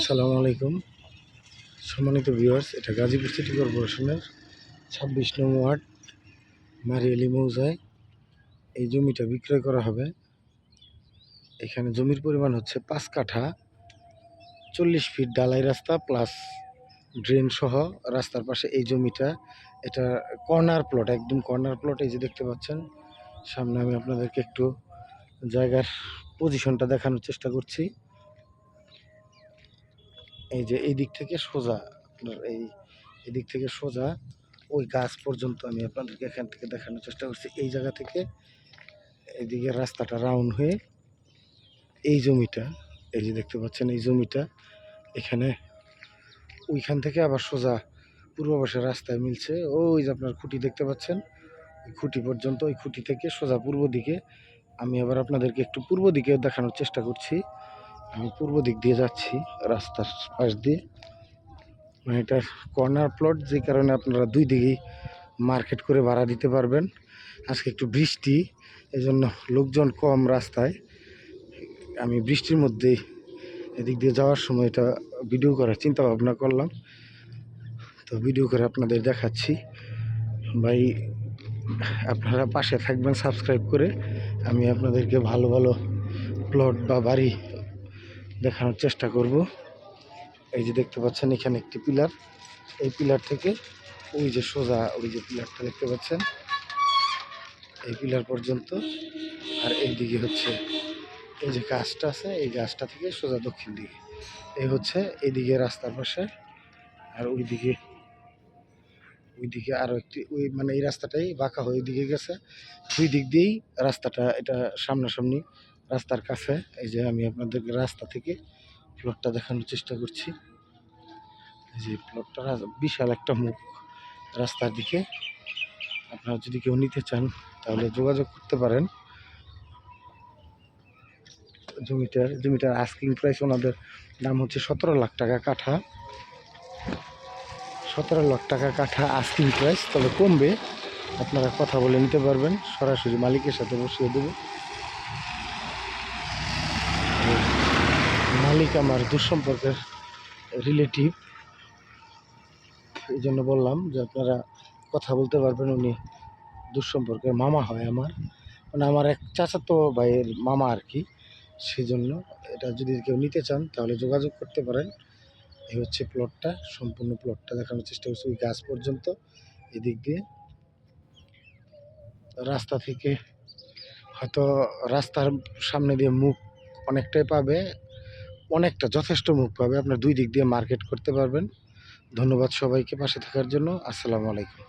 আসসালামু আলাইকুম সম্মানিত ভিউয়ার্স, এটা গাজীপুর সিটি কর্পোরেশনের 26 নং ওয়ার্ড মারিয়ালি মৌজায় এই জমিটা বিক্রয় করা হবে। এখানে জমির পরিমাণ হচ্ছে 5 কাঠা, 40 ফিট ঢালাই রাস্তা প্লাস ড্রেন সহ রাস্তার পাশে এই জমিটা। এটা কর্নার প্লট, একদম কর্নার প্লট। এই যে দেখতে পাচ্ছেন সামনে, আমি আপনাদেরকে একটু জায়গার পজিশনটা দেখানোর চেষ্টা করছি। এই যে এই দিক থেকে সোজা, আপনার এই দিক থেকে সোজা ওই গাছ পর্যন্ত আমি আপনাদেরকে এখান থেকে দেখানোর চেষ্টা করছি। এই জায়গা থেকে এইদিকে রাস্তাটা রাউন্ড হয়ে এই জমিটা, এই যে দেখতে পাচ্ছেন এই জমিটা, এখানে ওইখান থেকে আবার সোজা পূর্ব পাশের রাস্তায় মিলছে। ওই যে আপনার খুঁটি দেখতে পাচ্ছেন, ওই খুঁটি পর্যন্ত, ওই খুঁটি থেকে সোজা পূর্ব দিকে। আমি আবার আপনাদেরকে একটু পূর্ব দিকে দেখানোর চেষ্টা করছি। আমি পূর্ব দিক দিয়ে যাচ্ছি রাস্তার পাশ দিয়ে। মানে এটা কর্নার প্লট, যে কারণে আপনারা দুই দিকেই মার্কেট করে ভাড়া দিতে পারবেন। আজকে একটু বৃষ্টি, এই জন্য লোকজন কম রাস্তায়। আমি বৃষ্টির মধ্যেই এদিক দিয়ে যাওয়ার সময় এটা ভিডিও করার চিন্তা ভাবনা করলাম, তো ভিডিও করে আপনাদের দেখাচ্ছি। ভাই, আপনারা পাশে থাকবেন সাবস্ক্রাইব করে। আমি আপনাদেরকে ভালো ভালো প্লট বা বাড়ি দেখানোর চেষ্টা করব। এই যে দেখতে পাচ্ছেন এখানে একটি পিলার, এই পিলার থেকে ওই যে সোজা ওই যে পিলারটা দেখতে পাচ্ছেন, এই পিলার পর্যন্ত। আর এইদিকে হচ্ছে এই যে গাছটা আছে, এই গাছটা থেকে সোজা দক্ষিণ দিকে এই হচ্ছে এইদিকে রাস্তার পাশে। আর ওইদিকে আরও একটি, ওই মানে এই রাস্তাটাই বাঁকা হয়ে ওইদিকে গেছে। দুই দিক দিয়েই রাস্তাটা, এটা সামনাসামনি রাস্তার কাছে। এই যে আমি আপনাদেরকে রাস্তা থেকে প্লটটা দেখানোর চেষ্টা করছি। এই যে প্লটটা বিশাল একটা মুখ রাস্তার দিকে। আপনারা যদি কেউ নিতে চান তাহলে যোগাযোগ করতে পারেন। জমিটার আস্কিং প্রাইস ওনাদের দাম হচ্ছে 17 লাখ টাকা কাঠা। 17 লাখ টাকা কাঠা আস্কিং প্রাইস, তবে কমবে, আপনারা কথা বলে নিতে পারবেন। সরাসরি মালিকের সাথে বসিয়ে দেব। মালিক আমার দুঃসম্পর্কের রিলেটিভ, এই জন্য বললাম যে আপনারা কথা বলতে পারবেন। উনি দুঃসম্পর্কের মামা হয় আমার, মানে আমার এক চাচাতো ভাইয়ের মামা আর কি। সেই জন্য এটা যদি কেউ নিতে চান তাহলে যোগাযোগ করতে পারেন। এই হচ্ছে প্লটটা, সম্পূর্ণ প্লটটা দেখানোর চেষ্টা করছি। ওই গাছ পর্যন্ত এদিক দিয়ে রাস্তা থেকে হয়তো রাস্তার সামনে দিয়ে মুখ অনেকটাই পাবে, অনেকটা যথেষ্ট মুখ পাবে। আপনার দুই দিক দিয়ে মার্কেট করতে পারবেন। ধন্যবাদ সবাইকে পাশে থাকার জন্য। আসসালামু আলাইকুম।